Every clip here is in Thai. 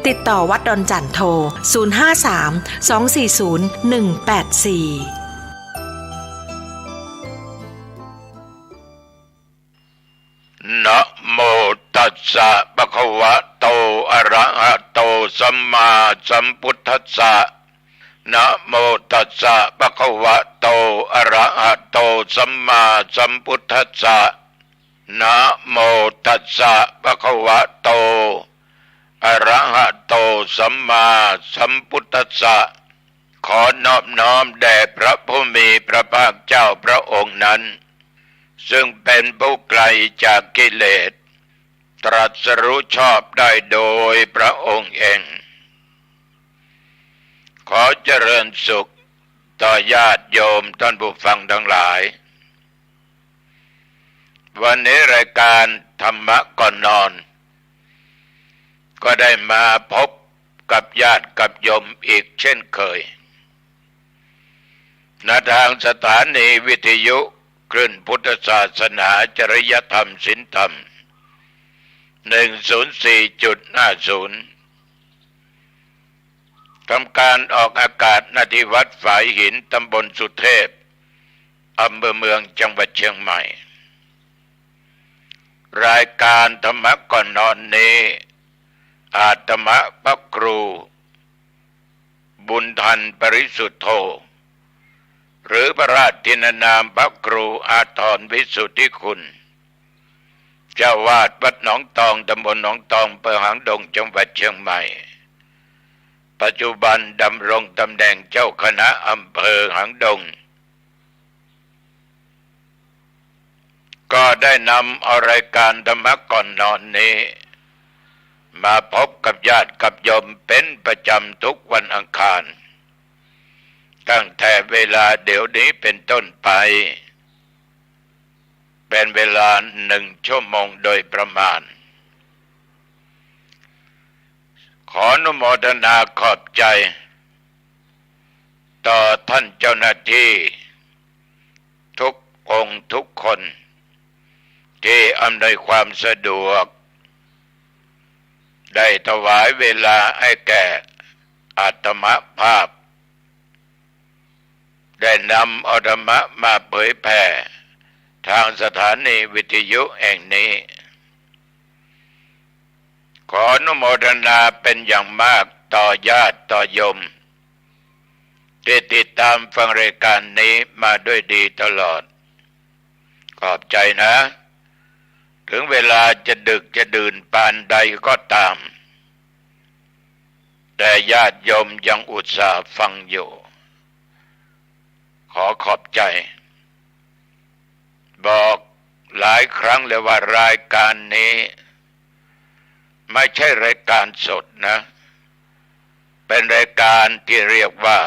ติดต่อวัดดอนจันทร์โทร 053 240 184นะโมตัสสะภะคะวะโตอะระหะโตสัมมาสัมพุทธัสสะนะโมตัสสะภะคะวะโตอะระหะโตสัมมาสัมพุทธัสสะนะโมตัสสะภะคะวะโตอะระหะโตสัมมาสัมพุทธัสสะขอนอบน้อมแด่พระผู้มีพระภาคเจ้าพระองค์นั้นซึ่งเป็นผู้ไกลจากกิเลสตรัสรู้ชอบได้โดยพระองค์เองขอเจริญสุขต่อญาติโยมท่านผู้ฟังทั้งหลายวันนี้รายการธรรมะก่อนนอนก็ได้มาพบกับญาติกับโยมอีกเช่นเคยณทางสถานีวิทยุคลื่นพุทธศาสนาจริยธรรมศีลธรรม 104.50 ทำการออกอากาศณที่วัดฝายหินตำบลสุเทพอำเภอเมืองจังหวัดเชียงใหม่รายการธรรมะก่อนนอนนี้อาตมะพระครูบุญทันปริสุทธโธหรือพระราชทินนามพระครูอาทรวิสุทธิคุณเจ้าวาดวัดหนองตองตำบลหนองตองอำเภอหางดงจังหวัดเชียงใหม่ปัจจุบันดำรงตำแหน่งเจ้าคณะอำเภอหางดงก็ได้นำเอารายการธรรมะก่อนนอนนี้มาพบกับญาติกับโยมเป็นประจำทุกวันอังคารตั้งแต่เวลาเดี๋ยวนี้เป็นต้นไปเป็นเวลา1 ชั่วโมงโดยประมาณขออนุโมทนาขอบใจต่อท่านเจ้าหน้าที่ทุกองค์ทุกคนที่อำนวยความสะดวกได้ถวายเวลาให้แก่อาตมภาพได้นำเอาธรรมะมาเผยแผ่ทางสถานีวิทยุแห่งนี้ขออนุโมทนาเป็นอย่างมากต่อญาติต่อโยมที่ติดตามฟังรายการนี้มาด้วยดีตลอดขอบใจนะถึงเวลาจะดึกจะดื่นปานใดก็ตามแต่ญาติโยมยังอุตส่าห์ฟังอยู่ขอขอบใจบอกหลายครั้งเลยว่ารายการนี้ไม่ใช่รายการสดนะเป็นรายการที่เรียกว่า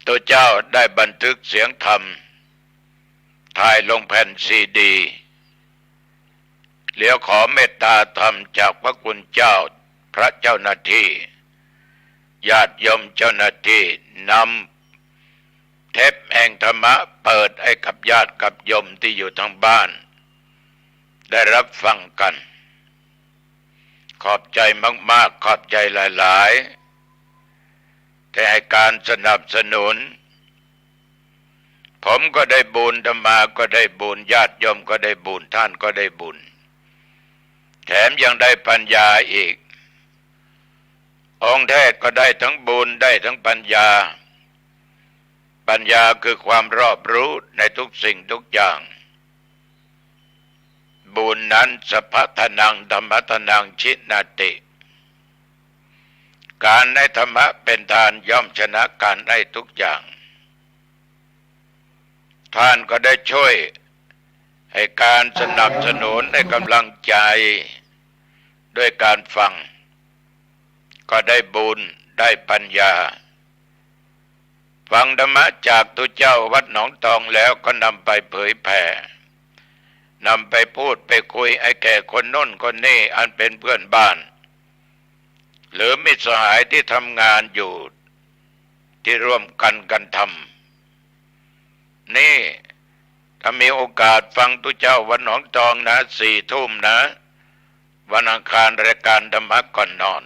ตัวเจ้าได้บันทึกเสียงธรรมถ่ายลงแผ่นซีดีแล้วขอเมตตาธรรมจากพระคุณเจ้าพระเจ้าหน้าที่ญาติโยมเจ้าหน้าที่นำเทปแห่งธรรมะเปิดให้กับญาติกับโยมที่อยู่ทางบ้านได้รับฟังกันขอบใจมากๆขอบใจหลายๆที่ให้การสนับสนุนผมก็ได้บุญธรรมาก็ได้บุญญาติโยมก็ได้บุญท่านก็ได้บุญแถมยังได้ปัญญาอีกองค์แท้ก็ได้ทั้งบุญได้ทั้งปัญญาปัญญาคือความรอบรู้ในทุกสิ่งทุกอย่างบุญนั้นสัพพทานังธรรมทานังชินาติการได้ธรรมะเป็นทานย่อมชนะการได้ทุกอย่างท่านก็ได้ช่วยให้การสนับสนุนให้กำลังใจด้วยการฟังก็ได้บุญได้ปัญญาฟังธรรมะจากตุเจ้าวัดหนองตองแล้วก็นำไปเผยแผ่นำไปพูดไปคุยไอ้แก่คนโน้นคนนี้อันเป็นเพื่อนบ้านหรือมิตรสหายที่ทำงานอยู่ที่ร่วมกันทำนี่ถ้ามีโอกาสฟังตุเจ้าวัดหนองตองนะ4 ทุ่มนะ วันอังคารรายการธรรมะก่อนนอน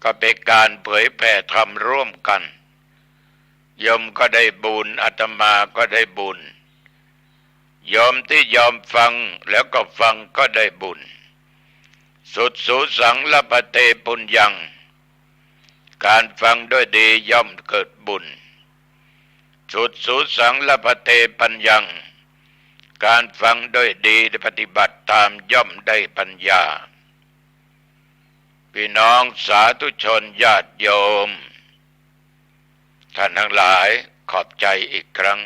ก็เป็นการเผยแผ่ธรรมร่วมกันโยมก็ได้บุญอาตมาก็ได้บุญโยมที่ยอมฟังแล้วก็ฟังก็ได้บุญสุดสูสังละปะเตปุญญังการฟังด้วยดีย่อมเกิดบุญสุดสูสังละปะเตปัญญังการฟังด้วยดีปฏิบัติตามย่อมได้ปัญญาพี่น้องสาธุชนญาติโยมท่านทั้งหลายขอบใจอีกครั้ง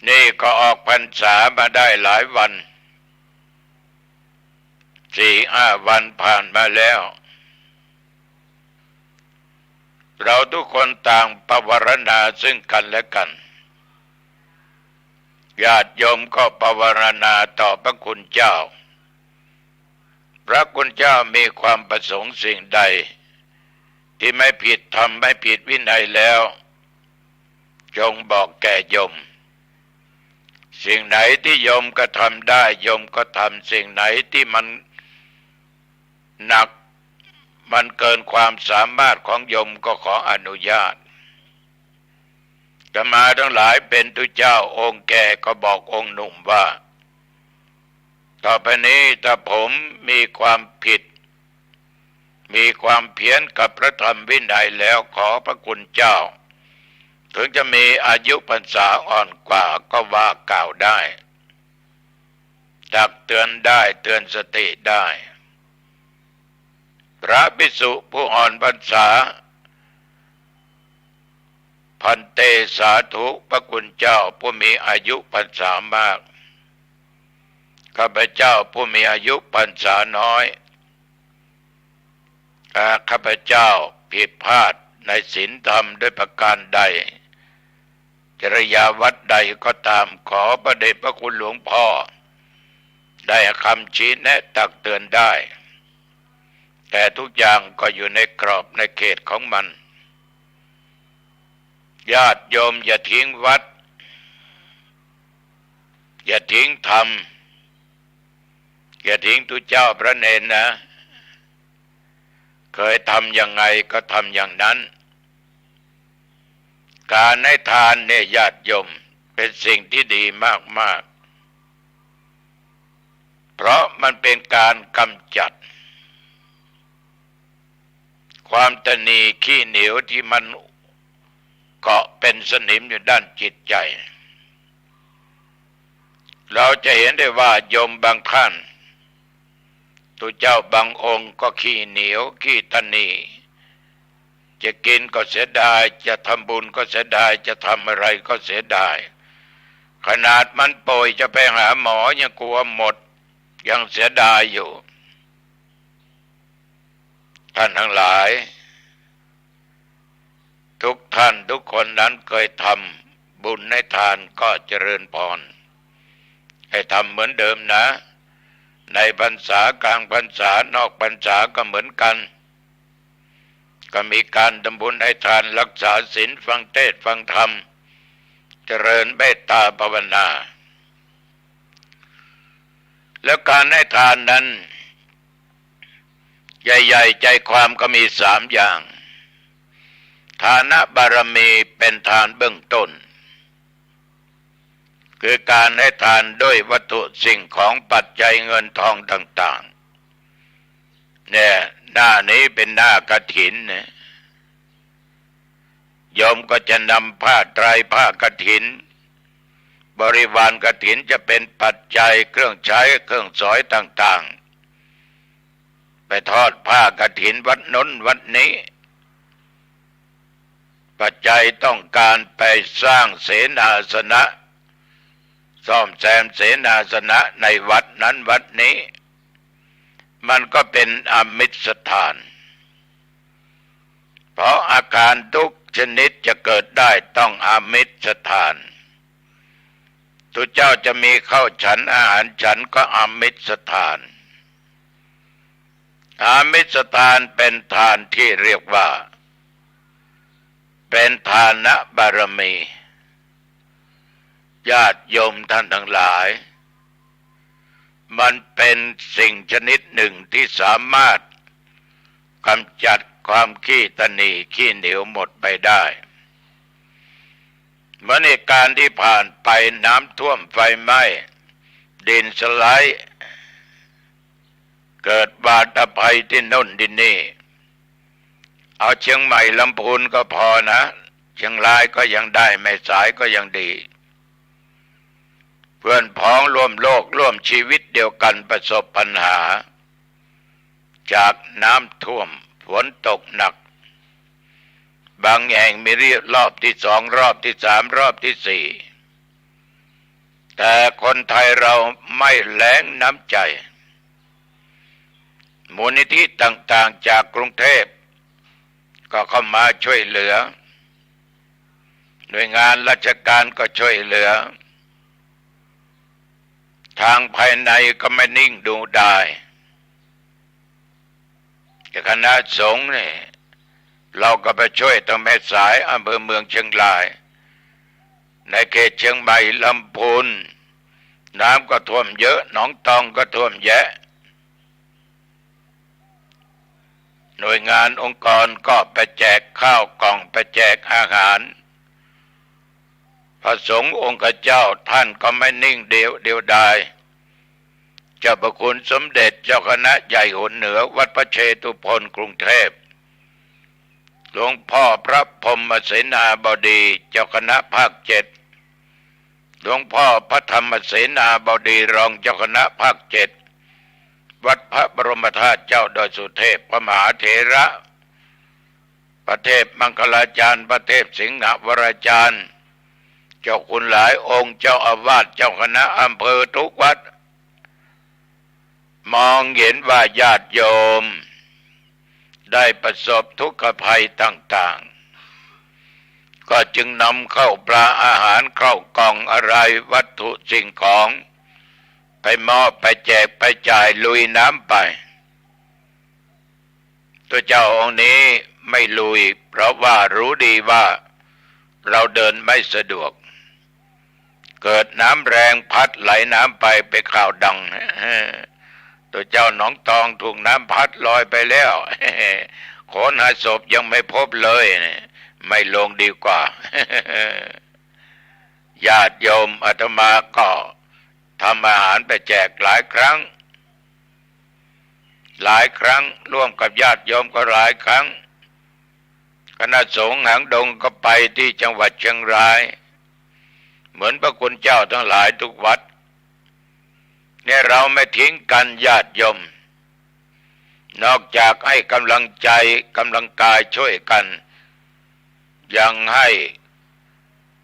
นี่ก็ออกพรรษามาได้หลายวัน4-5 วันผ่านมาแล้วเราทุกคนต่างภาวนาซึ่งกันและกันญาติโยมก็ภาวนาต่อพระคุณเจ้าพระคุณเจ้ามีความประสงค์สิ่งใดที่ไม่ผิดธรรมไม่ผิดวินัยแล้วจงบอกแก่โยมสิ่งไหนที่โยมก็ทำได้โยมก็ทำสิ่งไหนที่มันหนักมันเกินความสามารถของโยมก็ขออนุญาตอาตมาทั้งหลายเป็นตุเจ้าองค์แก่ก็บอกองค์หนุ่มว่าต่อไปนี้ถ้าผมมีความผิดมีความเพี้ยนกับพระธรรมวินัยแล้วขอพระคุณเจ้าถึงจะมีอายุพรรษาอ่อนกว่าก็ว่ากล่าวได้ตักเตือนได้เตือนสติได้พระภิกษุผู้อ่อนพรรษาพันเตสาธุพระคุณเจ้าผู้มีอายุพรรษามากข้าพเจ้าผู้มีอายุพรรษาน้อยข้าพเจ้าผิดพลาดในศีลธรรมด้วยประการใดจริยาวัดใดก็ตามขอพระเดชพระคุณหลวงพ่อได้คำชี้แนะตักเตือนได้แต่ทุกอย่างก็อยู่ในกรอบในเขตของมันญาติโยมอย่าทิ้งวัดอย่าทิ้งธรรมอย่าทิ้งตุเจ้าพระเนรนะเคยทำยังไงก็ทำอย่างนั้นการให้ทานเนี่ยญาติโยมเป็นสิ่งที่ดีมากๆเพราะมันเป็นการกำจัดความตนีขี้เหนียวที่มันเกาะเป็นสนิมอยู่ด้านจิตใจเราจะเห็นได้ว่าโยมบางท่านตุเจ้าบางองค์ก็ขี้เหนียวขี้ตนีจะกินก็เสียดายจะทำบุญก็เสียดายจะทำอะไรก็เสียดายขนาดมันป่วยจะไปหาหมอยังกลัวหมดยังเสียดายอยู่ท่านทั้งหลายทุกท่านทุกคนนั้นเคยทำบุญให้ทานก็เจริญพรให้ทำเหมือนเดิมนะในพรรษากลางพรรษานอกพรรษาก็เหมือนกันก็มีการทำบุญให้ทานรักษาศีลฟังเทศน์ฟังธรรมเจริญเมตตาภาวนาแล้วการให้ทานนั้นใหญ่ๆใจความก็มี3 อย่างทานบารมีเป็นทานเบื้องต้นคือการให้ทานด้วยวัตถุสิ่งของปัจจัยเงินทองต่างๆเนี่ยหน้านี้เป็นหน้ากฐินเนี่ยโยมก็จะนำผ้าไตรผ้ากฐินบริวารกฐินจะเป็นปัจจัยเครื่องใช้เครื่องสอยต่างๆไปทอดผ้ากฐินวัดน้นวัดนี้ปัจจัยต้องการไปสร้างเสนาสนะซ่อมแซมเสนาสนะในวัดนั้นวัดนี้มันก็เป็นอามิสทานเพราะอาการทุกชนิดจะเกิดได้ต้องอามิสทานทุกเจ้าจะมีข้าวฉันอาหารฉันก็อามิสทานอามิสทานเป็นทานที่เรียกว่าเป็นทานบารมีญาติโยมท่านทั้งหลาย มันเป็นสิ่งชนิดหนึ่งที่สามารถกำจัดความขี้ตนีขี้เหนียวหมดไปได้เมื่อเหตุการณ์ที่ผ่านไปน้ำท่วมไฟไหม้ดินสไลด์เกิดบาตภัยที่โน่นที่นี่เอาเชียงใหม่ลำพูนก็พอนะเชียงรายก็ยังได้แม่สายก็ยังดีเพื่อนพ้องร่วมโลกร่วมชีวิตเดียวกันประสบปัญหาจากน้ำท่วมฝนตกหนักบางแห่งมีรอบที่สองรอบที่สามรอบที่สี่แต่คนไทยเราไม่แล้งน้ำใจมูลนิธิต่างๆจากกรุงเทพก็เข้ามาช่วยเหลือหน่วยงานราชการก็ช่วยเหลือทางภายในก็ไม่นิ่งดูได้คณะสงฆ์นี่เราก็ไปช่วยตั้งแม่สายอำเภอเมืองเชียงรายในเขตเชียงใหม่ลำพูนน้ำก็ท่วมเยอะหนองตองก็ท่วมแยะหน่วยงานองค์กรก็ไปแจกข้าวกล่องไปแจกอาหารพระสงฆ์องค์เจ้าท่านก็ไม่นิ่งเดียวดายเจ้าพระคุณสมเด็จเจ้าคณะใหญ่หนเหนือวัดพระเชตุพนกรุงเทพหลวงพ่อพระพรหมเสนาบดีเจ้าคณะภาคเจ็ดหลวงพ่อพระธรรมเสนาบดีรองเจ้าคณะภาคเจ็ดวัดพระบรมธาตุเจ้าดอยสุเทพพระมหาเถระพระเทพมังคลาจารย์พระเทพสิงหวรจารย์เจ้าคุณหลายองค์เจ้าอาวาสเจ้าคณะอำเภอทุกวัดมองเห็นว่าญาติโยมได้ประสบทุกขภัยต่างๆก็จึงนำเข้าปลาอาหารเข้ากล่องอะไรวัตถุสิ่งของไปมอบไปแจกไปจ่ายลุยน้ำไปตัวเจ้าองค์นี้ไม่ลุยเพราะว่ารู้ดีว่าเราเดินไม่สะดวกเกิดน้ำแรงพัดไหลน้ำไปข่าวดังตัวเจ้าหนองตองถูกน้ำพัดลอยไปแล้วโขนหาศพยังไม่พบเลยไม่ลงดีกว่าญาติโยมอาตมาก็ทำอาหารไปแจกหลายครั้งร่วมกับญาติโยมก็หลายครั้งคณะสงฆ์หางดงก็ไปที่จังหวัดเชียงรายเหมือนพระคุณเจ้าทั้งหลายทุกวัดเนี่ยเราไม่ทิ้งกันญาติโยมนอกจากให้กำลังใจกำลังกายช่วยกันยังให้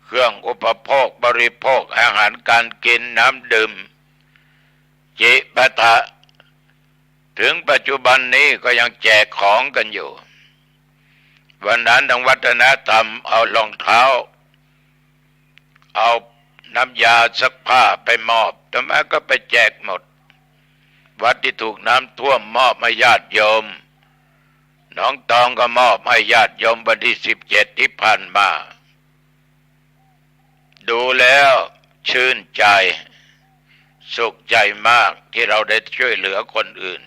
เครื่องอุปโภคบริโภคอาหารการกินน้ำดื่มจิปาถะถึงปัจจุบันนี้ก็ยังแจกของกันอยู่วันนั้นทางวัฒนธรรมเอารองเท้าเอาน้ำยาซักผ้าไปมอบทำไมก็ไปแจกหมดวัดที่ถูกน้ำท่วมมอบให้ญาติโยมหนองตองก็มอบให้ญาติโยมวันที่17ที่ผ่านมาดูแล้วชื่นใจสุขใจมากที่เราได้ช่วยเหลือคนอื่น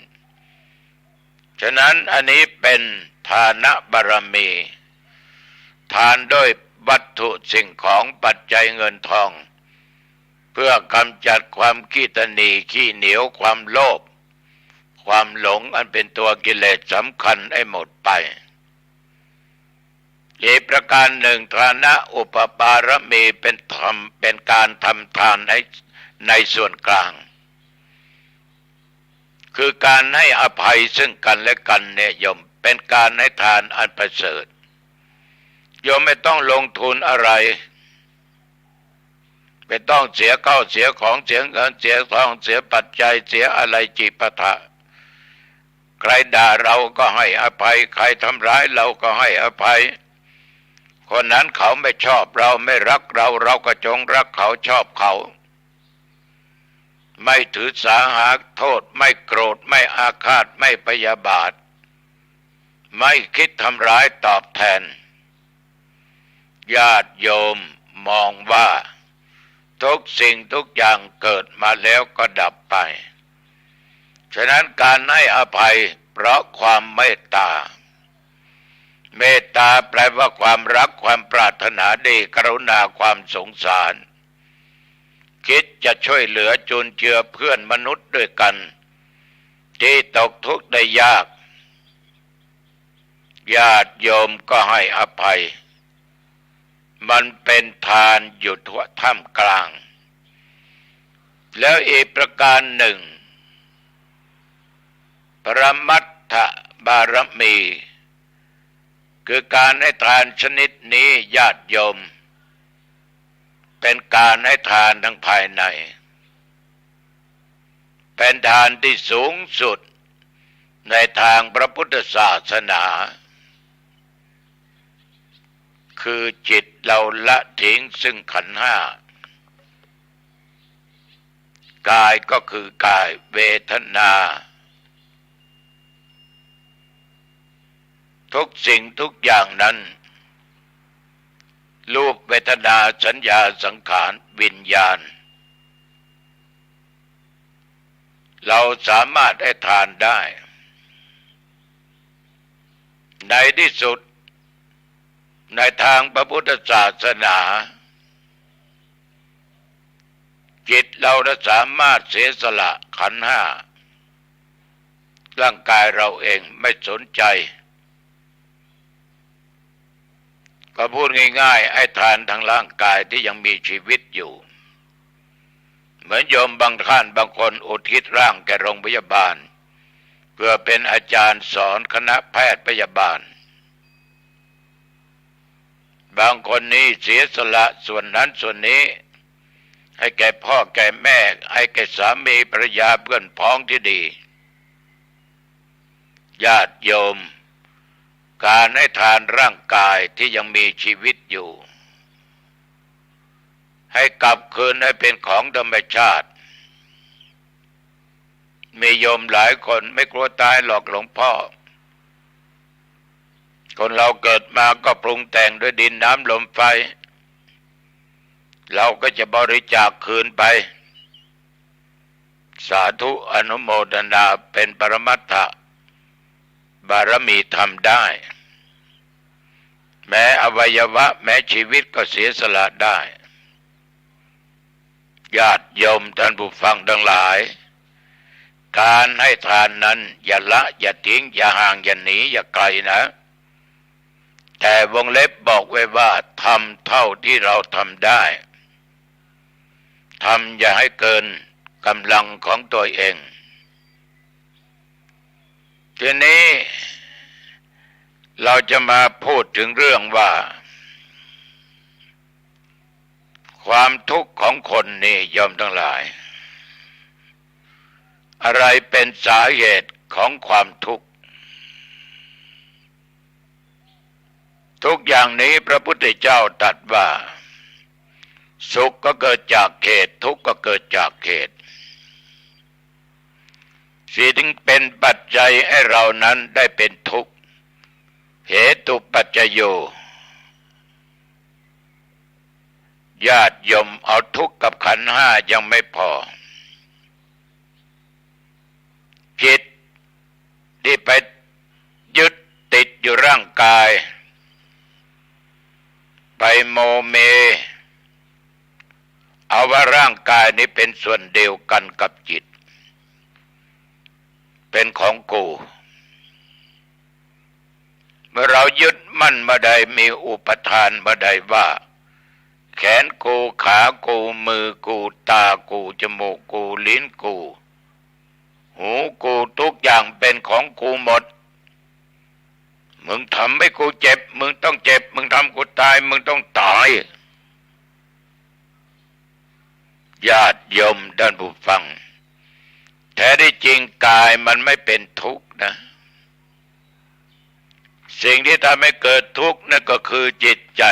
ฉะนั้นอันนี้เป็นทานบารมีทานด้วยวัตถุสิ่งของปัจจัยเงินทองเพื่อกำจัดความขี้ตนีขี้เหนียวความโลภความหลงอันเป็นตัวกิเลสสำคัญให้หมดไปอีกประการหนึ่งทานะอุปปารมีเป็นการทำทานในส่วนกลางคือการให้อภัยซึ่งกันและกันเนี่ยโยมเป็นการให้ทานอันประเสริฐโยมไม่ต้องลงทุนอะไรไม่ต้องเสียข้าวเสียของเสียเงินเสียทองเสียปัจจัยเสียอะไรจิปาถะใครด่าเราก็ให้อภัยใครทำร้ายเราก็ให้อภัยคนนั้นเขาไม่ชอบเราไม่รักเราเราก็จงรักเขาชอบเขาไม่ถือสาหาโทษไม่โกรธไม่อาฆาตไม่พยาบาทไม่คิดทำร้ายตอบแทนญาติโยมมองว่าทุกสิ่งทุกอย่างเกิดมาแล้วก็ดับไป ฉะนั้นการให้อภัยเพราะความเมตตาเมตตาแปลว่าความรักความปรารถนาดีกรุณาความสงสารคิดจะช่วยเหลือจุนเจือเพื่อนมนุษย์ด้วยกันที่ตกทุกข์ได้ยากญาติโยมก็ให้อภัยมันเป็นทานอยู่ทั่วท่ามกลางแล้วอีกประการหนึ่งปรมัตถบารมีคือการให้ทานชนิดนี้ญาติโยมเป็นการให้ทานทั้งภายในเป็นทานที่สูงสุดในทางพระพุทธศาสนาคือจิตเราละทิ้งซึ่งขันธ์ห้ากายก็คือกายเวทนาทุกสิ่งทุกอย่างนั้นรูปเวทนาสัญญาสังขารวิญญาณเราสามารถให้ทานได้ในที่สุดในทางพระพุทธศาสนาจิตเราจะสามารถเสียสละขันธ์ห้าร่างกายเราเองไม่สนใจก็พูดง่ายๆให้ทานทางร่างกายที่ยังมีชีวิตอยู่เหมือนโยมบางท่านบางคนอุทิศร่างแก่โรงพยาบาลเพื่อเป็นอาจารย์สอนคณะแพทย์พยาบาลบางคนนี้เสียสละส่วนนั้นส่วนนี้ให้แก่พ่อแก่แม่ให้แก่สามีภรรยาเพื่อนพ้องที่ดีญาติโยมการให้ทานร่างกายที่ยังมีชีวิตอยู่ให้กลับคืนให้เป็นของธรรมชาติมีโยมหลายคนไม่กลัวตายหรอกหลวงพ่อคนเราเกิดมาก็ปรุงแต่งด้วยดินน้ำลมไฟเราก็จะบริจาคคืนไปสาธุอนุโมทนาเป็นปรมัตถบารมีทำได้แม้อวัยวะแม้ชีวิตก็เสียสละได้ญาติโยมท่านผู้ฟังทั้งหลายการให้ทานนั้นอย่าละอย่าทิ้งอย่าห่างอย่าหนีอย่าไกลนะแต่วงเล็บบอกไว้ว่าทำเท่าที่เราทำได้ทำอย่าให้เกินกำลังของตัวเองทีนี้เราจะมาพูดถึงเรื่องว่าความทุกข์ของคนนี่โยมทั้งหลายอะไรเป็นสาเหตุของความทุกข์ทุกอย่างนี้พระพุทธเจ้าตรัสว่าสุขก็เกิดจากเหตุทุกข์ก็เกิดจากเหตุสิ่งที่เป็นปัจจัยให้เรานั้นได้เป็นทุกข์เหตุปัจจโยญาติโยมเอาทุกข์กับขันธ์ห้ายังไม่พอจิตที่ไปยึดติดอยู่ร่างกายไปโมเมเอาว่าร่างกายนี้เป็นส่วนเดียวกันกับจิตเป็นของกูเมื่อเรายึดมั่นมาใดมีอุปทานมาใดว่าแขนกูขากูมือกูตากูจมูกกูลิ้นกูหูกูทุกอย่างเป็นของกูหมดมึงทำให้กูเจ็บมึงต้องเจ็บมึงทำกูตายมึงต้องตายญาติโยมท่านผู้ฟังแท้ที่จริงกายมันไม่เป็นทุกข์นะสิ่งที่ทำให้เกิดทุกข์นั่นก็คือจิตใจ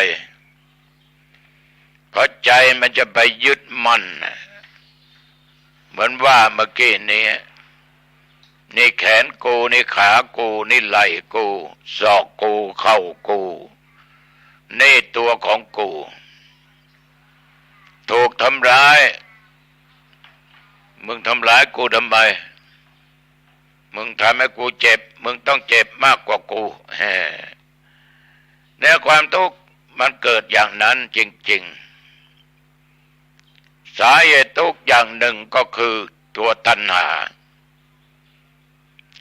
เพราะใจมันจะไปยึดมั่นเหมือนว่าเมื่อกี้นี้นี่แขนกูนี่ขากูนี่ไหล่กูศอกกูเข่ากูนี่ตัวของกูถูกทำร้ายมึงทำร้ายกูทำไม มึงทำให้กูเจ็บมึงต้องเจ็บมากกว่ากูเนี่ยความทุกข์มันเกิดอย่างนั้นจริงๆสาเหตุทุกข์อย่างหนึ่งก็คือตัวตัณหา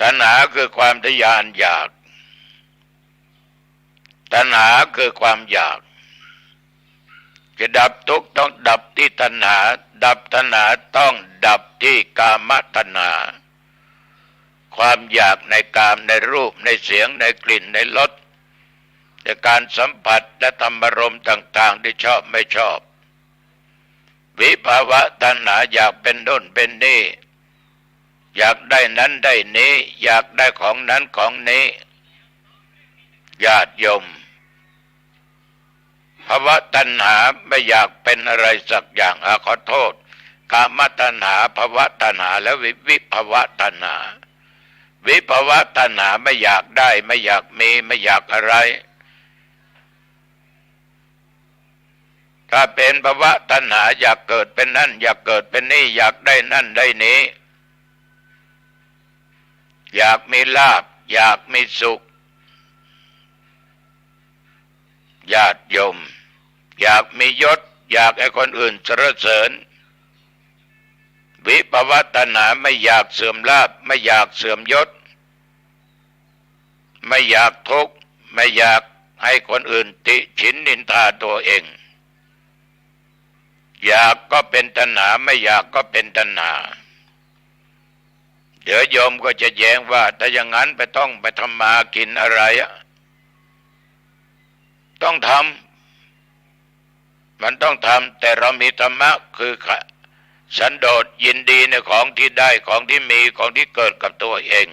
ตัณหาคือความทะยานอยากตัณหาคือความอยากจะดับทุกข์ต้องดับที่ตัณหาดับตัณหาต้องดับที่กามตัณหาความอยากในกามในรูปในเสียงในกลิ่นในรสในการสัมผัสและธรรมารมณ์ต่างๆที่ชอบไม่ชอบวิภาวะตัณหาอยากเป็นโน่นเป็นนี่อยากได้นั้นได้นี้อยากได้ของนั้นของนี้ญาติโยมภาวะตัณหาไม่อยากเป็นอะไรสักอย่างขอโทษกามตัณหาภาวะตัณหาและวิภาวะตัณหาวิภาวะตัณหาไม่อยากได้ไม่อยากมีไม่อยากอะไรถ้าเป็นภาวะตัณหาอยากเกิดเป็นนั่นอยากเกิดเป็นนี่อยากได้นั่นได้นี้อยากมีลาภอยากมีสุขญาติโยมอยากมียศอยากให้คนอื่นสรรเสริญวิภวตัณหาไม่อยากเสื่อมลาภไม่อยากเสื่อมยศไม่อยากทุกข์ไม่อยากให้คนอื่นติฉินนินทาตัวเองอยากก็เป็นตัณหาไม่อยากก็เป็นตัณหาเดี๋ยวโยมก็จะแย้งว่าถ้าอย่างนั้นต้องไปทำมากินอะไรต้องทำมันต้องทำแต่เรามีธรรมะคือสันโดษยินดีในของที่ได้ของที่มีของที่เกิดกับตัวเอง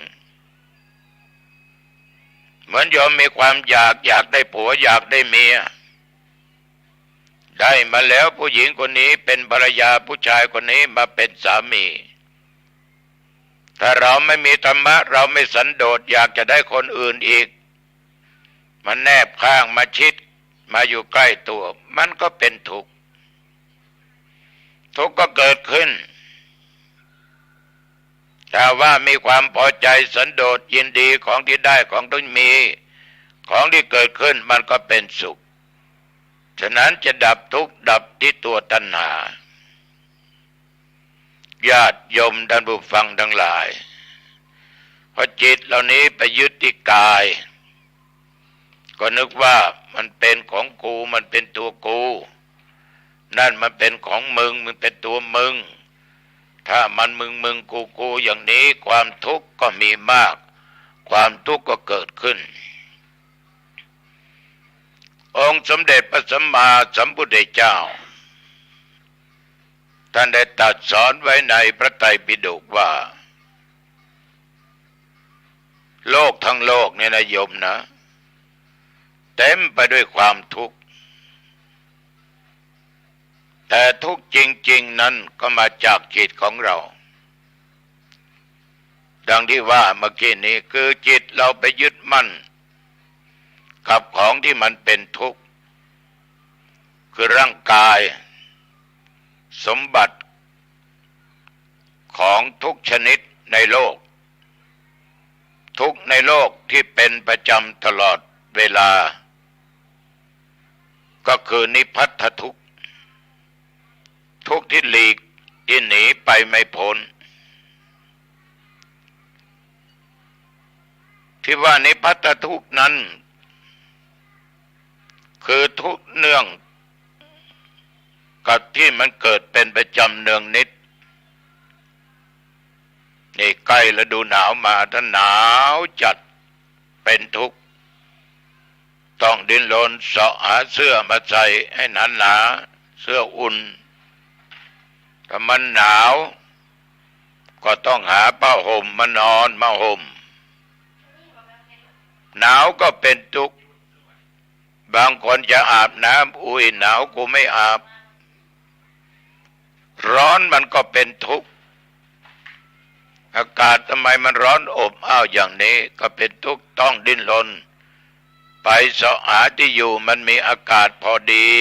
เหมือนโยมมีความอยากได้ผัวอยากได้เมียได้มาแล้วผู้หญิงคนนี้เป็นภรรยาผู้ชายคนนี้มาเป็นสามีถ้าเราไม่มีธรรมะเราไม่สันโดษอยากจะได้คนอื่นอีกมันแนบข้างมาชิดมาอยู่ใกล้ตัวมันก็เป็นทุกข์ทุกข์ก็เกิดขึ้นถ้าว่ามีความพอใจสันโดษยินดีของที่ได้ของที่มีของที่เกิดขึ้นมันก็เป็นสุขฉะนั้นจะดับทุกข์ดับที่ตัวตัณหาญาติโยมท่านผู้ฟังทั้งหลายพอจิตเหล่านี้ไปยึดที่กายก็นึกว่ามันเป็นของกูมันเป็นตัวกูนั่นมันเป็นของมึงมันเป็นตัวมึงถ้ามันมึงกูอย่างนี้ความทุกข์ก็มีมากความทุกข์ก็เกิดขึ้นองค์สมเด็จพระสัมมาสัมพุทธเจ้าท่านได้ตรัสสอนไว้ในพระไตรปิฎกว่าโลกทั้งโลกเนี่ยนะโยมนะเต็มไปด้วยความทุกข์แต่ทุกข์จริงๆนั้นก็มาจากจิตของเราดังที่ว่าเมื่อกี้นี้คือจิตเราไปยึดมั่นกับของที่มันเป็นทุกข์คือร่างกายสมบัติของทุกชนิดในโลกทุกในโลกที่เป็นประจำตลอดเวลาก็คือนิพพัทธทุกข์ทุกข์ที่หลีกที่หนีไปไม่พ้นที่ว่านิพพัทธทุกข์นั้นคือทุกข์เนื่องกับที่มันเกิดเป็นประจำเนืองนิดนี่ใกล้ฤดูหนาวมาถ้าหนาวจัดเป็นทุกข์ต้องดิ้นรนเสาะหาเสื้อมาใส่ให้หนาเสื้ออุ่นถ้ามันหนาวก็ต้องหาผ้าห่มมานอนมาห่มหนาวก็เป็นทุกข์บางคนจะอาบน้ำอุ้ยหนาวกูไม่อาบร้อนมันก็เป็นทุกข์อากาศทำไมมันร้อนอบอ้าวอย่างนี้ก็เป็นทุกข์ต้องดิ้นรนไปเสาะหาที่อยู่มันมีอากาศพอดี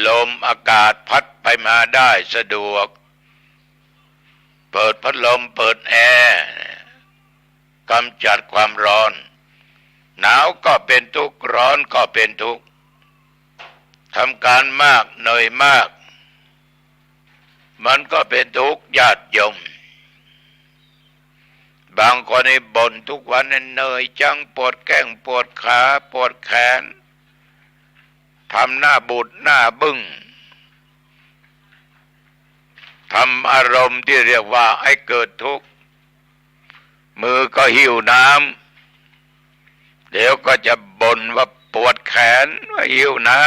ลมอากาศพัดไปมาได้สะดวก เปิดพัดลมเปิดแอร์กำจัดความร้อนหนาวก็เป็นทุกข์ร้อนก็เป็นทุกข์ทำการมากเหนื่อยมากมันก็เป็นทุกข์ญาติโยมบางคนนี่บ่นทุกวันเหนื่อยจังปวดแข้งปวดขาปวดแขนทำหน้าบูดหน้าบึ้งทำอารมณ์ที่เรียกว่าให้เกิดทุกข์มือก็หิวน้ำเดี๋ยวก็จะบ่นว่าปวดแขนว่าหิวน้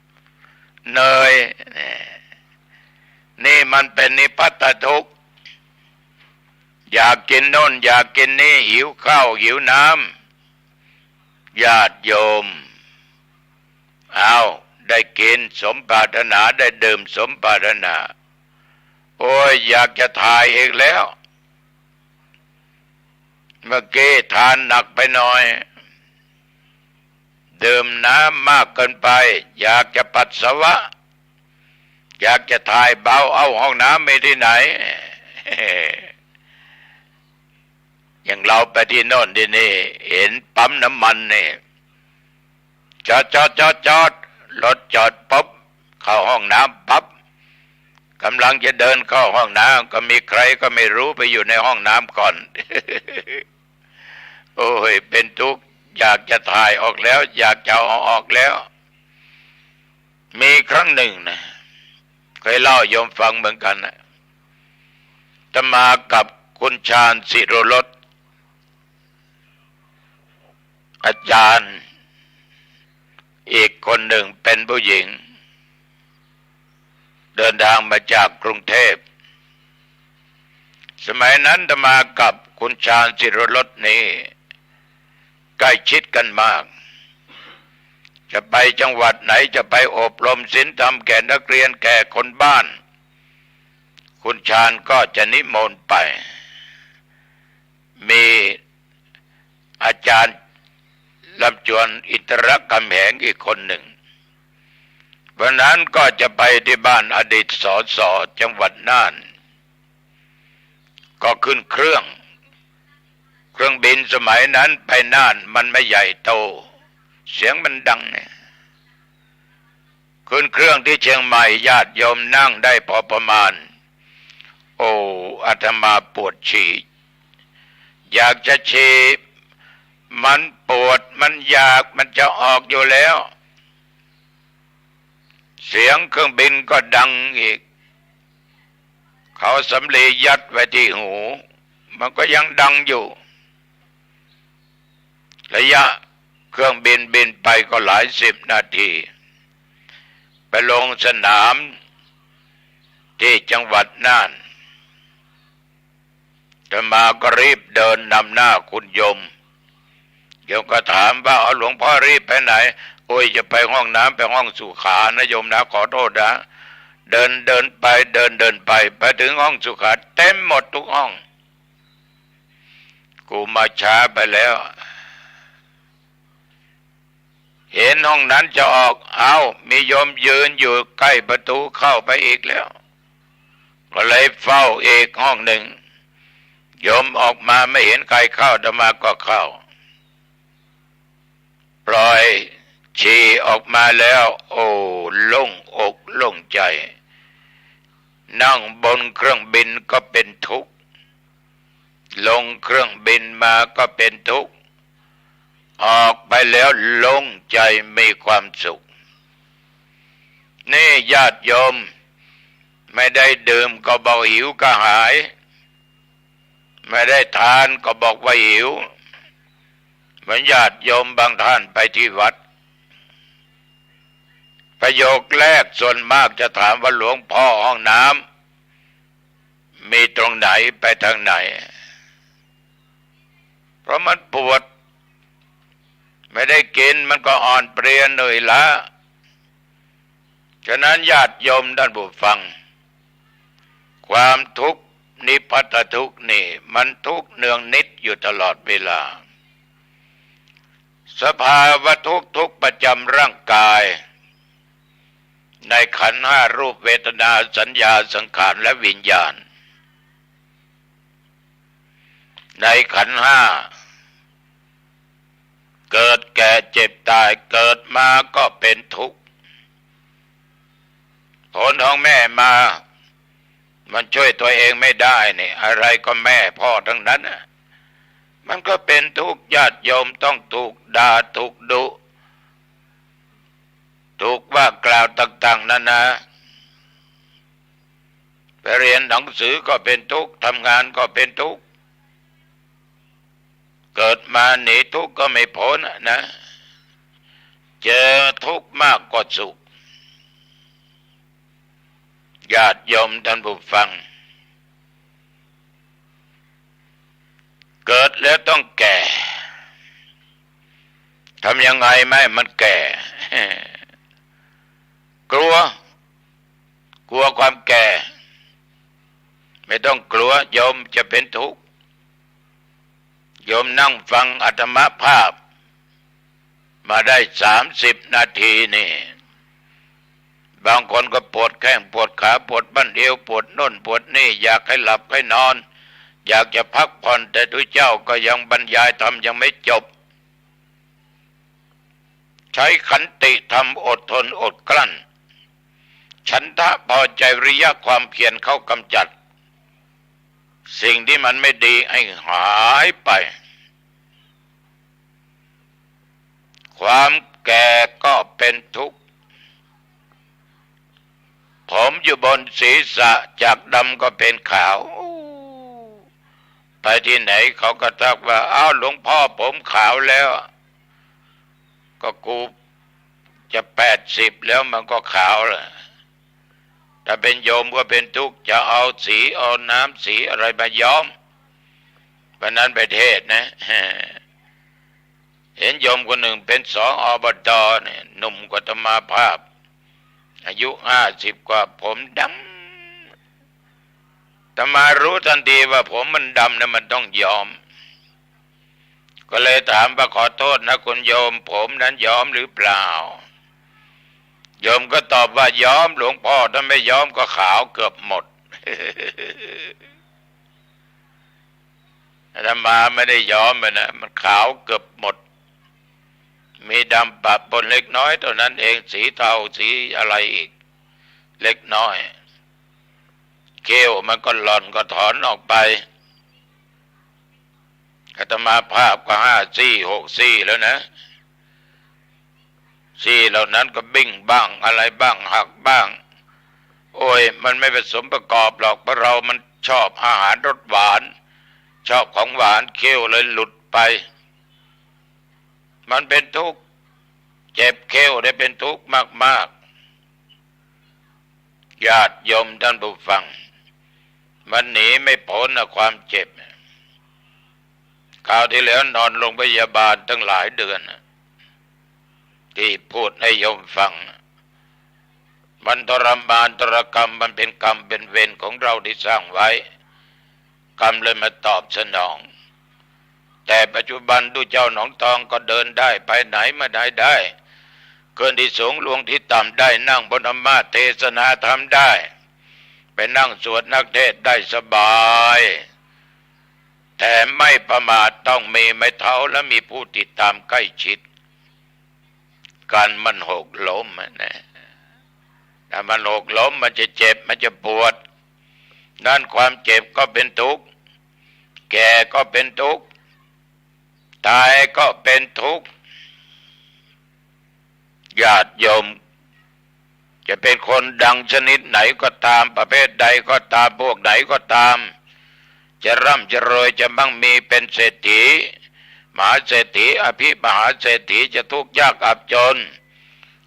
ำเหนื่อยนี่มันเป็นนิพพตทุกข์อยากกินโน่นอยากกินนี่หิวข้าวหิวน้ำญาติโยมเอาได้กินสมปรารถนาได้ดื่มสมปรารถนาโอ้ยอยากจะถ่ายอีกแล้วเมื่อกี้ทานหนักไปหน่อยดื่มน้ำมากเกินไปอยากจะปัสสาวะอยากจะถ่ายเบาเอาห้องน้ำไม่ที่ไหน อย่างเราไปที่โน่นที่นี่เห็นปั๊มน้ำมันนี่จอดรถจอดปุ๊บเข้าห้องน้ำปั๊บกำลังจะเดินเข้าห้องน้ำก็มีใครก็ไม่รู้ไปอยู่ในห้องน้ำก่อน โอ้ยเป็นทุกข์อยากจะถ่ายออกแล้วอยากจะเอาออกแล้วมีครั้งหนึ่งนะเคยเล่าโยมฟังเหมือนกันนะจะมากับคุณชาญศิโรรสอาจารย์อีกคนหนึ่งเป็นผู้หญิงเดินทางมาจากกรุงเทพสมัยนั้นจะมากับคุณชาญศิโรรสนี้ใกล้ชิดกันมากจะไปจังหวัดไหนจะไปอบรมศีลธรรมแก่นักเรียนแก่คนบ้านคุณชาญก็จะนิมนต์ไปมีอาจารย์ลำจวนอินทรคำแหงอีกคนหนึ่งวันนั้นก็จะไปที่บ้านอดีตสสจังหวัดน่านก็ขึ้นเครื่องบินสมัยนั้นไปน่านมันไม่ใหญ่โตเสียงมันดังเนี่ยขึ้นเครื่องที่เชียงใหม่ญาติโยมนั่งได้พอประมาณโอ้อาตมาปวดฉี่อยากจะฉี่มันปวดมันอยากมันจะออกอยู่แล้วเสียงเครื่องบินก็ดังอีกเขาสำลียัดไว้ที่หูมันก็ยังดังอยู่ระยะเครื่องบินบินไปก็หลายสิบนาทีไปลงสนามที่จังหวัดน่านจะมาก็รีบเดินนำหน้าคุณโยมก็ถามว่าเอาหลวงพ่อรีบไปไหนโอ้ยจะไปห้องน้ำไปห้องสุขานะโยมนะขอโทษนะเดินไปเดินไปถึงห้องสุขาเต็มหมดทุกห้องกูมาช้าไปแล้วเห็นห้องนั้นจะออกเอามีโยมยืนอยู่ใกล้ประตูเข้าไปอีกแล้วก็เลยเฝ้าอีกห้องหนึ่งโยมออกมาไม่เห็นใครเข้าอาตมาก็เข้าปล่อยฉี่ออกมาแล้วโอ้โล่งอกโล่งใจนั่งบนเครื่องบินก็เป็นทุกข์ลงเครื่องบินมาก็เป็นทุกข์ออกไปแล้วโล่งใจมีความสุขนี่ญาติโยมไม่ได้ดื่มก็บอกหิวกระหายไม่ได้ทานก็บอกว่าหิวเหมือนญาติโยมบางท่านไปที่วัดประโยคแรกส่วนมากจะถามว่าหลวงพ่อห้องน้ำมีตรงไหนไปทางไหนเพราะมันปวดไม่ได้กินมันก็อ่อนเพลียเหนื่อยล้าฉะนั้นญาติโยมท่านผู้ฟังความทุกข์นิพพตทุกข์นี่มันทุกข์เนืองนิดอยู่ตลอดเวลาสภาวะทุกข์ประจำร่างกายในขันธ์ห้ารูปเวทนาสัญญาสังขารและวิญญาณ ในขันธ์ห้าเกิดแก่เจ็บตายเกิดมาก็เป็นทุกข์ผลของแม่มามันช่วยตัวเองไม่ได้นี่อะไรก็แม่พ่อทั้งนั้นมันก็เป็นทุกข์ญาติโยมต้องถูกด่าถูกดุถูกว่ากล่าวต่างๆนานาไปเรียนหนังสือก็เป็นทุกข์ทำงานก็เป็นทุกข์เกิดมาหนีทุกข์ก็ไม่พ้นนะเจอทุกข์มากก็สุขญาติโยมท่านผู้ฟังเกิดแล้วต้องแก่ทำยังไงไม่มันแก่กลัวความแก่ไม่ต้องกลัวโยมจะเป็นทุกข์โยมนั่งฟังอาตมาภาพมาได้30 นาทีนี่บางคนก็ปวดแข้งปวดขาปวดบั้นเอวปวดโน่นปวดนี่อยากให้หลับให้นอนอยากจะพักผ่อนแต่ทุกเจ้าก็ยังบรรยายธรรมยังไม่จบใช้ขันติธรรมอดทนอดกลั้นฉันทะพอใจวิริยะความเพียรเข้ากำจัดสิ่งที่มันไม่ดีให้หายไปความแก่ก็เป็นทุกข์ผมอยู่บนศีรษะจากดำก็เป็นขาวไปที่ไหนเขาก็ทักว่าอ้าวหลวงพ่อผมขาวแล้วก็กูจะ80แล้วมันก็ขาวแล้วถ้าเป็นโยมก็เป็นทุกข์จะเอาสีเอาน้ำสีอะไรมาย้อมวันนั้นไปเทศน์นะเห็นโยมคนหนึ่งเป็นสองอบตเนี่ยหนุ่มกว่าอาตมาภาพอายุ50 กว่าผมดำอาตมารู้ทันทีว่าผมมันดำนะมันต้องย้อมก็เลยถามว่าขอโทษนะคุณโยมผมนั้นย้อมหรือเปล่าโยมก็ตอบว่าย้อมหลวงพ่อถ้าไม่ย้อมก็ขาวเกือบหมด อาตมาไม่ได้ย้อมนะมันขาวเกือบหมดมีดำปะปนเล็กน้อยเท่านั้นเองสีเทาสีอะไรอีกเล็กน้อยเขี้ยวมันก็หล่อนก็ถอนออกไปอาตมาภาพก็5 ซี่ 6 ซี่แล้วนะซี่เหล่านั้นก็บิ้งบ้างอะไรบ้างหักบ้างโอ้ยมันไม่ผสมประกอบหรอกเพราะเรามันชอบอาหารรสหวานชอบของหวานเขี้ยวเลยหลุดไปมันเป็นทุกข์เจ็บเขี้ยวได้เป็นทุกข์มากๆญาติโยมท่านผู้ฟังมันหนีไม่พ้นความเจ็บคราวที่แล้วนอนโรงพยาบาลตั้งหลายเดือนที่พูดให้โยมฟังมันทรมานทรกรรมมันเป็นกรรมเป็นเวรของเราที่สร้างไว้กรรมเลยมาตอบสนองแต่ปัจจุบันดูเจ้าหนองทองก็เดินได้ไปไหนมาได้เกินที่สูงลงที่ต่ำได้นั่งบนธรรมะเทศนาธรรมได้ไปนั่งสวดนักเทศได้สบายแต่ไม่ประมาทต้องมีไม้เท้าและมีผู้ติดตามใกล้ชิดการมันหกล้มนะถ้ามันหกล้มมันจะเจ็บมันจะปวดนั่นความเจ็บก็เป็นทุกข์แก่ก็เป็นทุกข์ตายก็เป็นทุกข์ญาติโยมจะเป็นคนดังชนิดไหนก็ตามประเภทใดก็ตามพวกไหนก็ตามจะร่ำจะรวยจะมั่งมีเป็นเศรษฐีมหาเศรษฐีอภิมหาเศรษฐีจะทุกข์ยากอับจน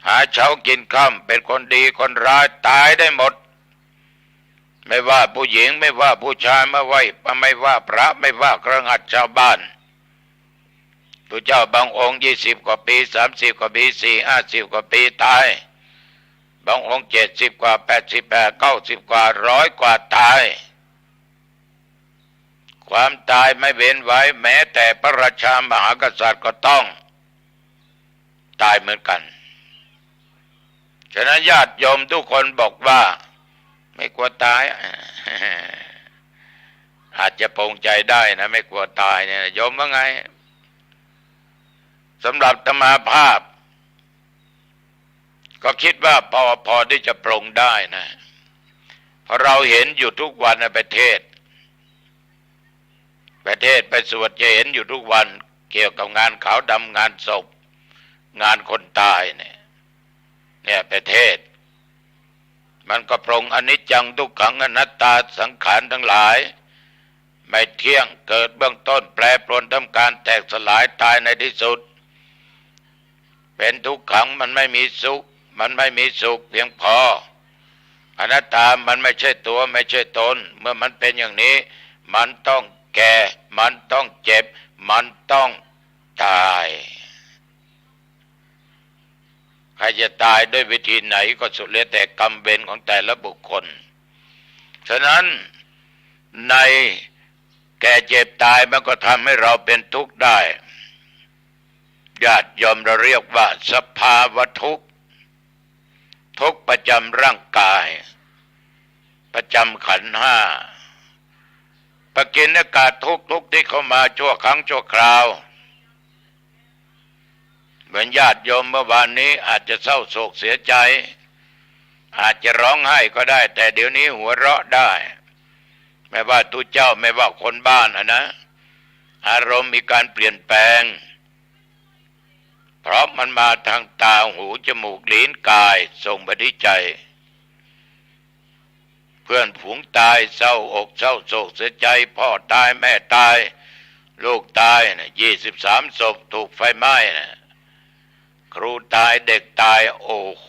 หาเช้ากินค่ำเป็นคนดีคนร้ายตายได้หมดไม่ว่าผู้หญิงไม่ว่าผู้ชายไม่ว่าพระไม่ว่าเครื่องอัดชาวบ้านพระเจ้าบางองค์20 กว่าปี30 กว่าปี50 กว่าปีตายบางองค์70 กว่า88 90 กว่า100 กว่าตายความตายไม่เว้นไว้แม้แต่พระราชามหากษัตริย์ก็ต้องตายเหมือนกันฉะนั้นญาติโยมทุกคนบอกว่าไม่กลัวตาย อาจจะปรงใจได้นะไม่กลัวตายเนี่ยโยมว่าไงสำหรับอาตมาภาพก็คิดว่าพอที่จะปรงได้นะเพราะเราเห็นอยู่ทุกวันในประเทศไปสวดจะเห็นอยู่ทุกวันเกี่ยวกับงานขาวดำงานศพงานคนตายเนี่ยประเทศมันก็ปรงอนิจจังทุกขังอนัตตาสังขารทั้งหลายไม่เที่ยงเกิดเบื้องต้นแปรปรวนทำการแตกสลายตายในที่สุดเป็นทุกขังมันไม่มีสุขเพียงพออนัตตามันไม่ใช่ตัวไม่ใช่ตนเมื่อมันเป็นอย่างนี้มันต้องแก่มันต้องเจ็บมันต้องตายใครจะตายด้วยวิธีไหนก็สุดแล้วแต่กรรมเวรของแต่ละบุคคลฉะนั้นในแก่เจ็บตายมันก็ทำให้เราเป็นทุกข์ได้ญาติโยมเราเรียกว่าสภาวะทุกข์ประจำร่างกายประจำขันธ์ห้าปกิณกะทุกข์ที่เข้ามาชั่วครั้งชั่วคราวเหมือนญาติโยมเมื่อวานนี้อาจจะเศร้าโศกเสียใจอาจจะร้องไห้ก็ได้แต่เดี๋ยวนี้หัวเราะได้ไม่ว่าตุเจ้าไม่ว่าคนบ้านนะอารมณ์มีการเปลี่ยนแปลงเพราะมันมาทางตาหูจมูกลิ้นกายส่งไปที่ใจเพื่อนฝูงตายเศร้าอกเศร้าโศกเสียใจพ่อตายแม่ตายลูกตาย23 ศพถูกไฟไหม้ครูตายเด็กตายโอ้โห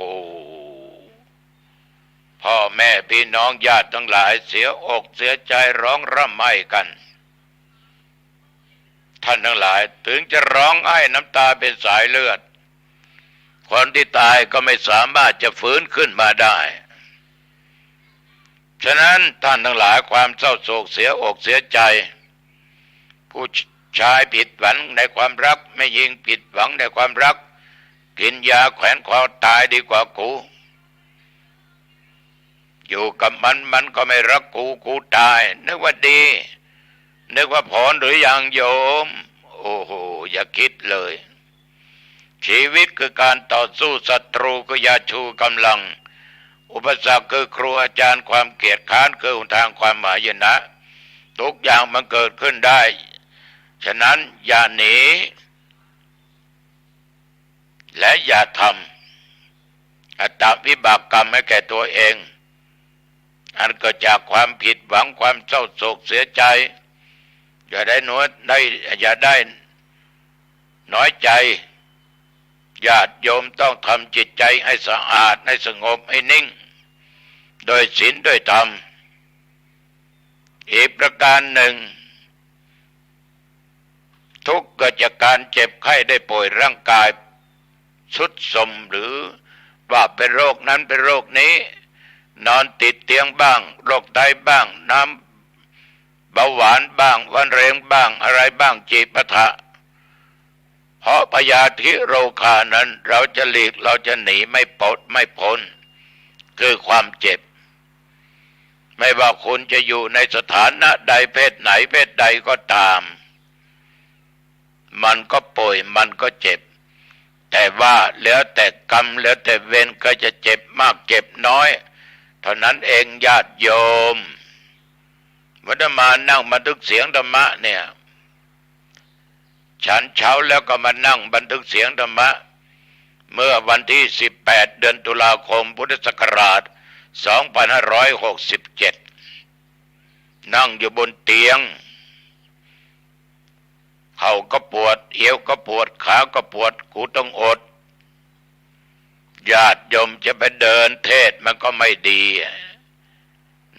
พ่อแม่พี่น้องญาติทั้งหลายเสียอกเสียใจร้องร่ำไห้กันท่านทั้งหลายถึงจะร้องไห้น้ำตาเป็นสายเลือดคนที่ตายก็ไม่สามารถจะฟื้นขึ้นมาได้ฉะนั้นท่านทั้งหลายความเศร้าโศกเสียอกเสียใจผู้ชายผิดหวังในความรักไม่ยิงผิดหวังในความรักกินยาแขวนคอตายดีกว่ากูอยู่กับมันก็ไม่รักกูตายนึกว่าดีนึกว่าผลหรือยังโยมโอ้โหอย่าคิดเลยชีวิตคือการต่อสู้ศัตรูก็อย่าชูกำลังอุปสรรคคือครูอาจารย์ความเกียจค้านคือหนทางความหมายนะทุกอย่างมันเกิดขึ้นได้ฉะนั้นอย่าหนีและอย่าทำอัตตวิบากกรรมให้แก่ตัวเองอันเกิดจากความผิดหวังความเศร้าโศกเสียใจอย่าได้น้อยใจญาติโยมต้องทำจิตใจให้สะอาดให้สงบให้นิ่งโดยศีลด้วยธรรมอีกประการหนึ่งทุกข์เกิดจากการเจ็บไข้ได้ป่วยร่างกายทรุดโทรมหรือว่าเป็นโรคนั้นเป็นโรคนี้นอนติดเตียงบ้างโรคไตบ้างน้ำเบาหวานบ้างวันเร็งบ้างอะไรบ้างจีปะทะเพราะพยาธิโรคานั้นเราจะหลีกเราจะหนีไม่พ้นคือความเจ็บไม่ว่าคุณจะอยู่ในสถานะใดเพศไหนเพศใดก็ตามมันก็ป่วยมันก็เจ็บแต่ว่าแล้วแต่กรรมแล้วแต่เวรก็จะเจ็บมากเจ็บน้อยเท่านั้นเองญาติโยมวันนี้มานั่งบันทึกเสียงธรรมะเนี่ยฉันเช้าแล้วก็มานั่งบันทึกเสียงธรรมะเมื่อวันที่18 เดือนตุลาคมพุทธศักราช2567นั่งอยู่บนเตียงเข่าก็ปวดเอวก็ปวดขาก็ปวดกูต้องอดญาติโยมจะไปเดินเทศมันก็ไม่ดี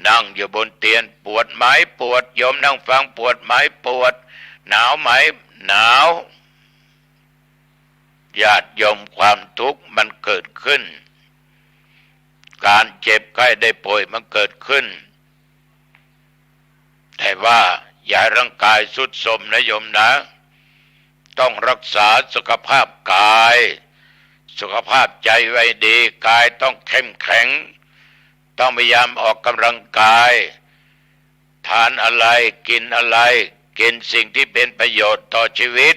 นั่งอยู่บนเตียงปวดไหมปวดโยมนั่งฟังปวดไหมปวดหนาวไหมหนาวญาติโยมความทุกข์มันเกิดขึ้นการเจ็บไข้ได้ป่วยมันเกิดขึ้นแต่ว่าอย่าร่างกายทรุดโทรมนะโยมนะต้องรักษาสุขภาพกายสุขภาพใจไว้ดีกายต้องเข้มแข็งต้องพยายามออกกำลังกายท านอะไรกินอะไรกินสิ่งที่เป็นประโยชน์ต่อชีวิต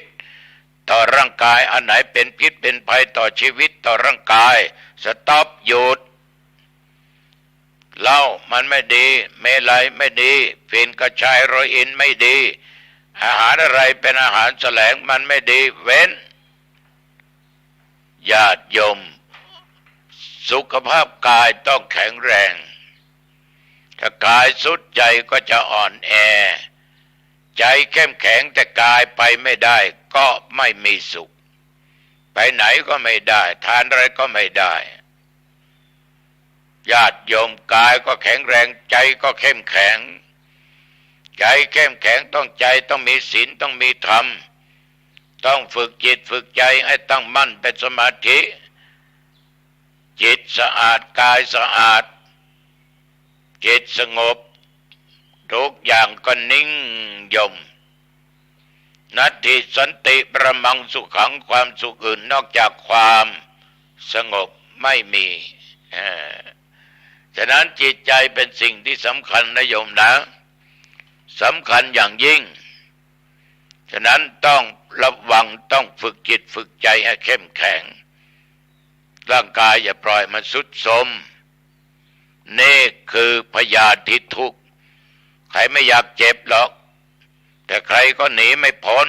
ต่อร่างกายอันไหนเป็นพิษเป็นภัยต่อชีวิตต่อร่างกายสต็อปหยุดเหล้ามันไม่ดีเมลัยไม่ดีฝิ่นกระชายโรอินไม่ดีอาหารอะไรเป็นอาหารแสลงมันไม่ดีเว้นญาติโยมสุขภาพกายต้องแข็งแรงถ้ากายสุดใจก็จะอ่อนแอใจเข้มแข็งแต่กายไปไม่ได้ก็ไม่มีสุขไปไหนก็ไม่ได้ทานอะไรก็ไม่ได้ญาติโยมกายก็แข็งแรงใจก็เข้มแข็งใจเข้มแข็งต้องใจต้องมีศีลต้องมีธรรมต้องฝึกจิตฝึกใจให้ตั้งมั่นเป็นสมาธิจิตสะอาดกายสะอาดจิตสงบทุกอย่างก็นิ่งยมนัตถิสันติประมังสุขังความสุขอื่นนอกจากความสงบไม่มีฉะนั้นจิตใจเป็นสิ่งที่สำคัญนะโยมนะสำคัญอย่างยิ่งฉะนั้นต้องระวังต้องฝึกจิตฝึกใจให้เข้มแข็งร่างกายอย่าปล่อยมันทรุดโทรมนี่คือพยาธิทุกข์ใครไม่อยากเจ็บหรอกแต่ใครก็หนีไม่พ้น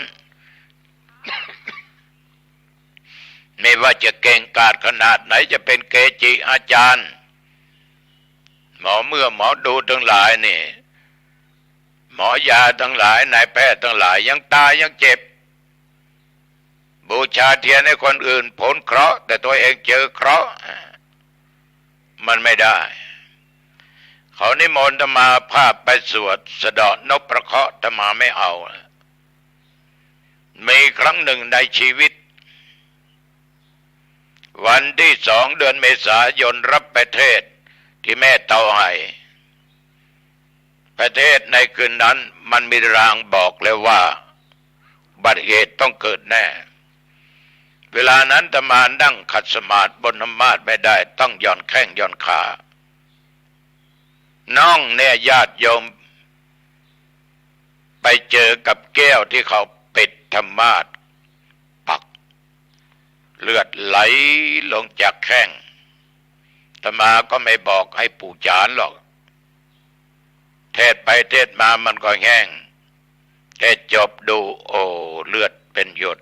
ไม่ว่าจะเก่งกาจขนาดไหนจะเป็นเกจิอาจารย์หมอหมอดูทั้งหลายนี่หมอยาทั้งหลายนายแพทย์ทั้งหลายยังตายยังเจ็บบูชาเทียนให้คนอื่นผลเคราะห์แต่ตัวเองเจอเคราะห์มันไม่ได้เขานิมนต์อาตมาภาพไปสวดสะเดาะนพประเคราะห์อาตมาไม่เอามีครั้งหนึ่งในชีวิตวันที่2 เดือนเมษายนรับประเทศที่แม่เต่าไห่ประเทศในคืนนั้นมันมีรางบอกเลยว่าบัติเหตุต้องเกิดแน่เวลานั้นอาตมานั่งขัดสมาธิบนธรรมาสน์ไม่ได้ต้องหย่อนแข้งหย่อนขาน้องเนี่ยญาติโยมไปเจอกับแก้วที่เขาปิดธรรมาสน์ปักเลือดไหลลงจากแข้งอาตมาก็ไม่บอกให้ปู่จานหรอกเทศไปเทศมามันก็แห้งแต่จบดูโอ้เลือดเป็นหยด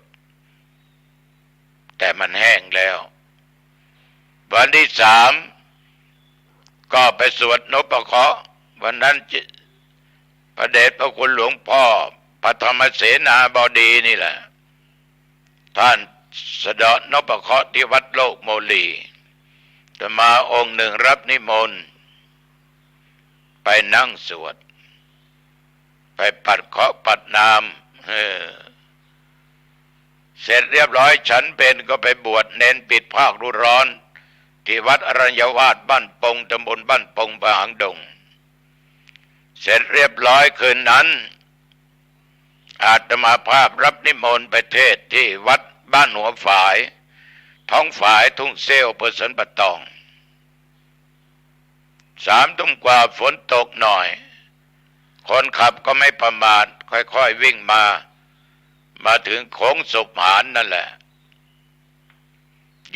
แต่มันแห้งแล้ววันที่3ก็ไปสวดนพเคราะห์วันนั้นพระเดชพระคุณหลวงพ่อพระธรรมเสนาบดีนี่แหละท่านสะเดาะนพเคราะห์ที่วัดโลกโมลีจะมาองค์หนึ่งรับนิมนต์ไปนั่งสวดไปปัดเคราะห์ปัดน้ำเสร็จเรียบร้อยฉันเป็นก็ไปบวชเน้นปิดภาคฤดูร้อนที่วัดอรัญญวาสบ้านปงตำบลบ้านปงบางหางดงเสร็จเรียบร้อยคืนนั้นอาตมาภาพรับนิมนต์ไปเทศที่วัดบ้านหัวฝายท้องฝายทุ่งเซลเปอร์สันปะตอง3 ทุ่มกว่าฝนตกหน่อยคนขับก็ไม่ประมาทค่อยๆวิ่งมาถึงโค้งสุพรรณนั่นแหละ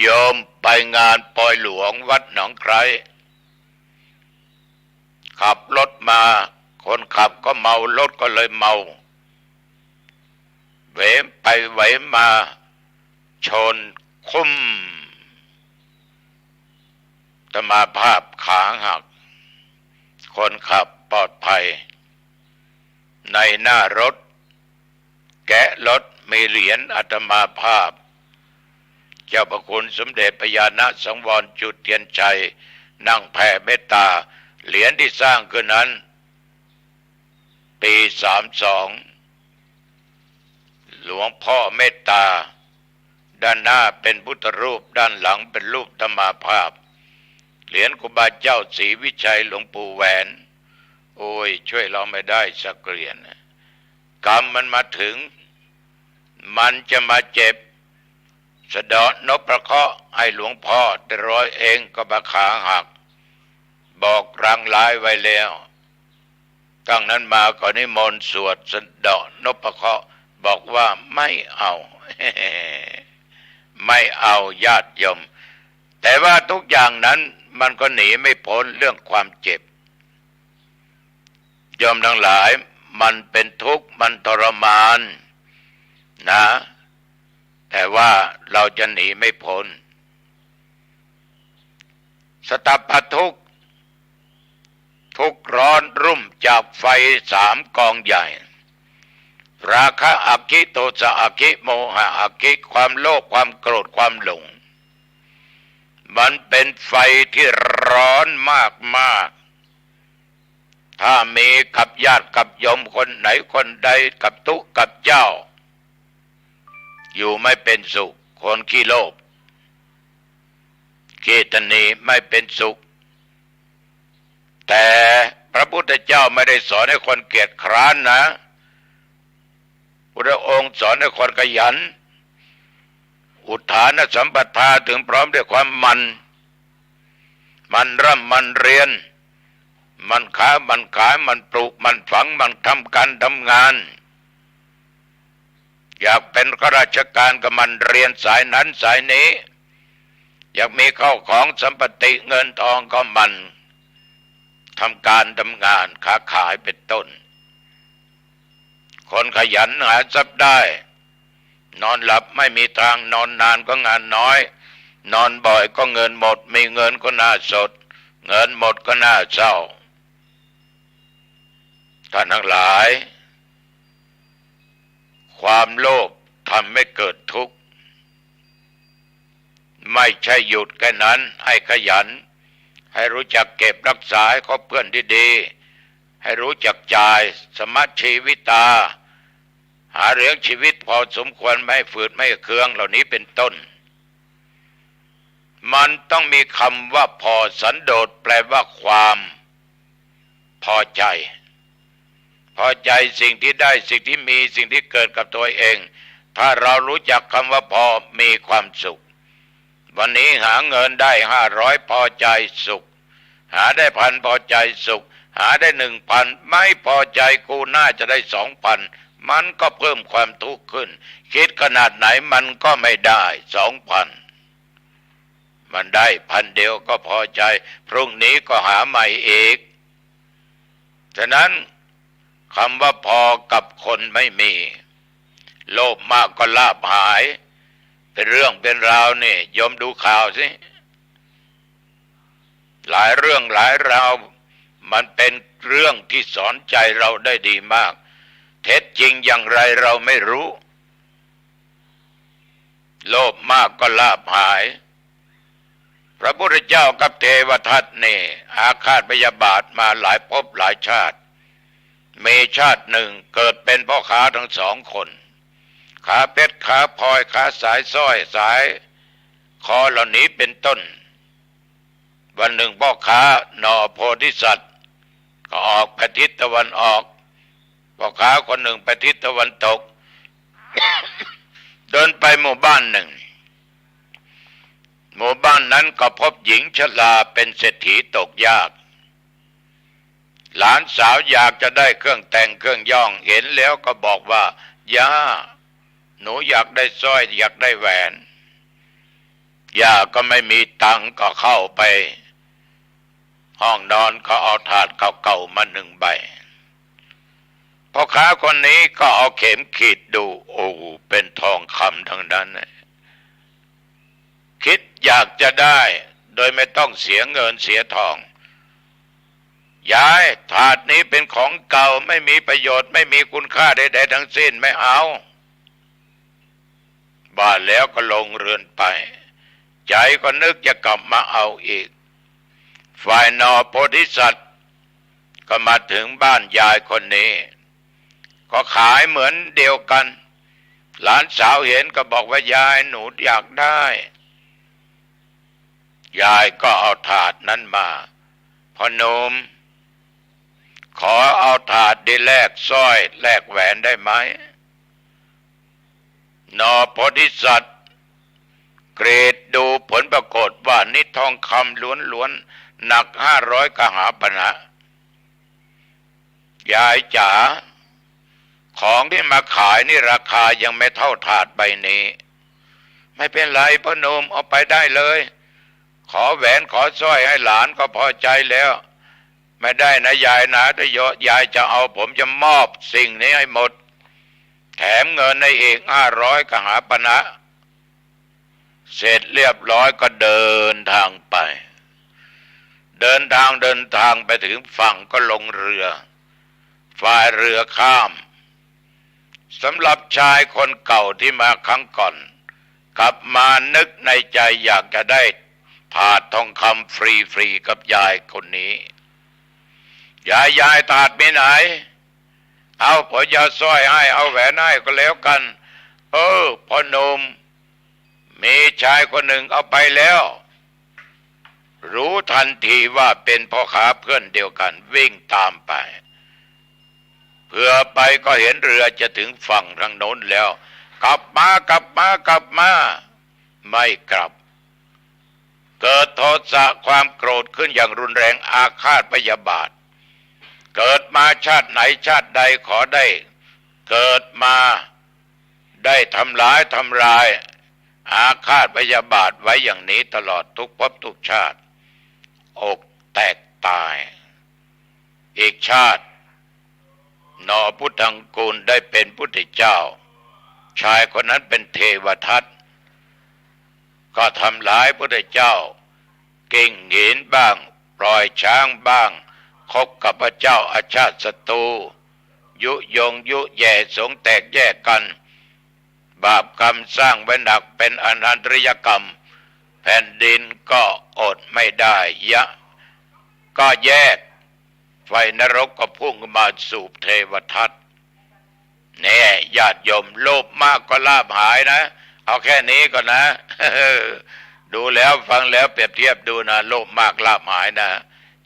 โยมไปงานปอยหลวงวัดหนองไคร้ขับรถมาคนขับก็เมารถก็เลยเมาเหวไปไหวมาชนคุ้มอาตมาภาพขาหักคนขับปลอดภัยในหน้ารถแกะรถมีเหรียญอาตมาภาพเจ้าพระคุณสมเด็จพญานาคสังวรจุดเทียนชัยนั่งแผ่เมตตาเหรียญที่สร้างขึ้นนั้นปี32หลวงพ่อเมตตาด้านหน้าเป็นพุทธรูปด้านหลังเป็นรูปธรรมาภาพเหรียญครูบาเจ้าศรีวิชัยหลวงปู่แหวนโอ้ยช่วยเราไม่ได้สักเหรียญกรรมมันมาถึงมันจะมาเจ็บสะเดาะนพประเคราะห์ให้หลวงพ่อแต่ร้อยเองก็บาขาหักบอกรางร้ายไว้แล้วอาต ตั้งนั้นมาก็นิมนต์สวดสะเดาะนพเคราะห์บอกว่าไม่เอา ไม่เอาญาติโยมแต่ว่าทุกอย่างนั้นมันก็หนีไม่พ้นเรื่องความเจ็บโยมทั้งหลายมันเป็นทุกข์มันทรมานนะแต่ว่าเราจะหนีไม่พ้นสตัปปทุกข์ทุกข์ร้อนรุ่มจากไฟ3 กองใหญ่ราคะอคิโทสะอคิโมหะอคิความโลภความโกรธความหลงมันเป็นไฟที่ร้อนมากๆถ้ามีกับญาติกับโยมคนไหนคนใดกับทุกข์กับเจ้าอยู่ไม่เป็นสุขคนขี้โลภขี้ตนีไม่เป็นสุขแต่พระพุทธเจ้าไม่ได้สอนให้คนเกียจคร้านนะพระองค์สอนให้คนขยันอุทานสัมปทาถึงพร้อมด้วยความมันร่ำมันเรียนมันค้ามันขายมันปลูกมันฝังมันทำการทำงานอยากเป็นข้าราชการก็มันเรียนสายนั้นสายนี้อยากมีเข้าของสัมปติเงินทองก็มันทำการทำงานค้าขายเป็นต้นคนขยันหาทรัพย์ได้นอนหลับไม่มีทางนอนนานก็งานน้อยนอนบ่อยก็เงินหมดมีเงินก็น่าสดเงินหมดก็น่าเศร้าท่านทั้งหลายความโลภทำให้เกิดทุกข์ไม่ใช่หยุดแค่นั้นให้ขยันให้รู้จักเก็บรักษาให้คบเพื่อนที่ดีให้รู้จักจ่ายสมัชชีวิตาหาเลี้ยงชีวิตพอสมควรไม่ฝืดไม่เคืองเหล่านี้เป็นต้นมันต้องมีคำว่าพอสันโดษแปลว่าความพอใจพอใจสิ่งที่ได้สิ่งที่มีสิ่งที่เกิดกับตัวเองถ้าเรารู้จักคำว่าพอมีความสุขวันนี้หาเงินได้500พอใจสุขหาได้1,000พอใจสุขหาได้1,000ไม่พอใจกูน่าจะได้2,000มันก็เพิ่มความทุกข์ขึ้นคิดขนาดไหนมันก็ไม่ได้2,000มันได้1,000เดียวก็พอใจพรุ่งนี้ก็หาใหม่อีกฉะนั้นคำว่าพอกับคนไม่มีโลภมากก็ลาภหายเป็นเรื่องเป็นราวนี่โยมดูข่าวสิหลายเรื่องหลายราวมันเป็นเรื่องที่สอนใจเราได้ดีมากเท็จจริงอย่างไรเราไม่รู้โลภมากก็ลาภหายพระพุทธเจ้ากับเทวทัตนี่อาฆาตพยาบาทมาหลายภพหลายชาติมีชาติหนึ่งเกิดเป็นพ่อค้าทั้ง2 คนขาเพชรขาพลอยขาสายสร้อยสายคอเหล่านี้เป็นต้นวันหนึ่งพ่อค้าหน่อโพธิสัตว์ก็ออกไปทิศตะวันออกพ่อค้าคนหนึ่งไปทิศตะวันตก เดินไปหมู่บ้านหนึ่งหมู่บ้านนั้นก็พบหญิงชราเป็นเศรษฐีตกยากหลานสาวอยากจะได้เครื่องแต่งเครื่องย่องเห็นแล้วก็บอกว่าย่าหนูอยากได้สร้อยอยากได้แหวนย่าก็ไม่มีตังค์ก็เข้าไปห้องนอนก็เอาถาดเก่าๆมา1 ใบพ่อค้าคนนี้ก็เอาเข็มขีดดูโอ้เป็นทองคำทั้งนั้นคิดอยากจะได้โดยไม่ต้องเสียเงินเสียทองยายถาดนี้เป็นของเก่าไม่มีประโยชน์ไม่มีคุณค่าใดๆทั้งสิ้นไม่เอาบ้านแล้วก็ลงเรือนไปใจก็นึกจะกลับมาเอาอีกฝ่ายนอโพธิสัตว์ก็มาถึงบ้านยายคนนี้ก็ขายเหมือนเดียวกันหลานสาวเห็นก็บอกว่ายายหนูอยากได้ยายก็เอาถาดนั้นมาพ่อหนุ่มขอเอาถาดได้แลกสร้อยแลกแหวนได้ไหมนอโพธิสัตว์เกรดดูผลปรากฏว่านี่ทองคำล้วนๆหนัก500 กหาปณะ ยายจ๋าของที่มาขายนี่ราคายังไม่เท่าถาดใบนี้ไม่เป็นไรพ่อหนุ่มเอาไปได้เลยขอแหวนขอสร้อยให้หลานก็พอใจแล้วไม่ได้นะยายนะถ้ายายจะเอาผมจะมอบสิ่งนี้ให้หมดแถมเงินในอีก500กหาปณะเสร็จเรียบร้อยก็เดินทางไปเดินทางไปถึงฝั่งก็ลงเรือฝ่ายเรือข้ามสำหรับชายคนเก่าที่มาครั้งก่อนกลับมานึกในใจอยากจะได้ถาดทองคำฟรีๆกับยายคนนี้ยายถาดไปไหนเอาพอยาสร้อยให้เอาแหวนให้ก็แล้วกันพ่อหนุ่มมีชายคนหนึ่งเอาไปแล้วรู้ทันทีว่าเป็นพ่อค้าเพื่อนเดียวกันวิ่งตามไปเพื่อไปก็เห็นเรือจะถึงฝั่งทางโน้นแล้วกลับมาไม่กลับเกิดโทสะความโกรธขึ้นอย่างรุนแรงอาฆาตพยาบาทเกิดมาชาติไหนชาติใดขอได้เกิดมาได้ทำร้ายอาฆาตพยาบาทไว้อย่างนี้ตลอดทุกภพทุกชาติอกแตกตายอีกชาตินอพุทธังกูลได้เป็นพุทธเจ้าชายคนนั้นเป็นเทวทัตก็ทำร้ายพุทธเจ้าเก่งหินบ้างปล่อยช้างบ้างคบกับพระเจ้าอาชาติศัตรูยุยงยุแย่สงแตกแยกกันบาปกรรมสร้างไว้หนักเป็นอนันตริยกรรมแผ่นดินก็อดไม่ได้ก็แยกไฟนรกก็พุ่งมาสู่เทวทัตแน่ญาติโยมโลภมากก็ลาภหายนะเอาแค่นี้ก่อนนะ ดูแล้วฟังแล้วเปรียบเทียบดูนะโลภมากลาภหายนะ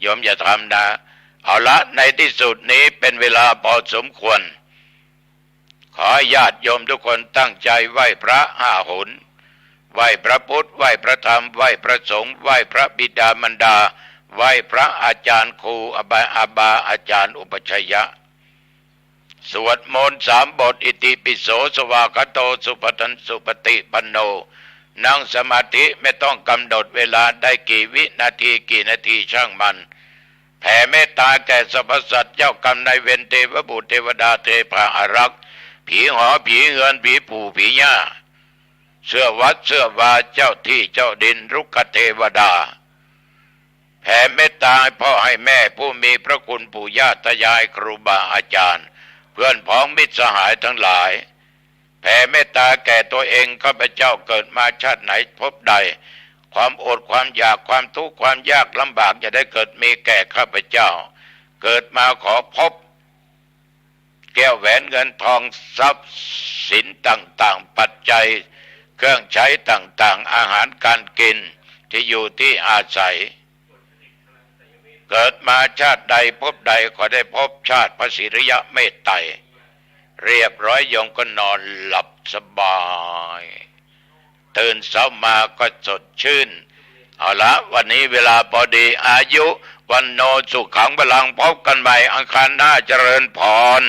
โยมอย่าทำนะเอาละในที่สุดนี้เป็นเวลาพอสมควรขอญาติโยมทุกคนตั้งใจไหว้พระ5 หนไหว้พระพุทธไหว้พระธรรมไหว้พระสงฆ์ไหว้พระบิดามารดาไหว้พระอาจารย์ครูอาบาอาจารย์อุปชัยยะสวดมนต์3 บทอิติปิโสสวากาโตสุปทันสุปฏิปันโนนั่งสมาธิไม่ต้องกำหนดเวลาได้กี่วินาทีกี่นาทีช่างมันแผ่เมตตาแก่สรรพสัตว์เจ้ากรรมนายเวรเทวบุตรเทวดาเทพาอารักษ์ผีหอผีเงินผีปู่ผีย่าเสื้อวัดเสื้อวาเจ้าที่เจ้าดินรุกขเทวดาแผ่เมตตาให้พ่อให้แม่ผู้มีพระคุณปู่ย่าตายายครูบาอาจารย์เพื่อนพ้องมิตรสหายทั้งหลายแผ่เมตตาแก่ตัวเองข้าพเจ้าเกิดมาชาติไหนพบใดความอดความอยากความทุกข์ความยากลำบากจะได้เกิดมีแก่ข้าพเจ้าเกิดมาขอพบแก้วแหวนเงินทองทรัพย์สินต่างๆปัจจัยเครื่องใช้ต่างๆอาหารการกินที่อยู่ที่อาศัยเกิดมาชาติใดพบใดขอได้พบชาติพระศิริยะเมตไตรเรียบร้อยโยมก็นอนหลับสบายตื่นเช้ามาก็สดชื่นเอาละวันนี้เวลาพอดีอายุวันโนสุขังพลังพบกันใหม่อังคารหน้าเจริญพร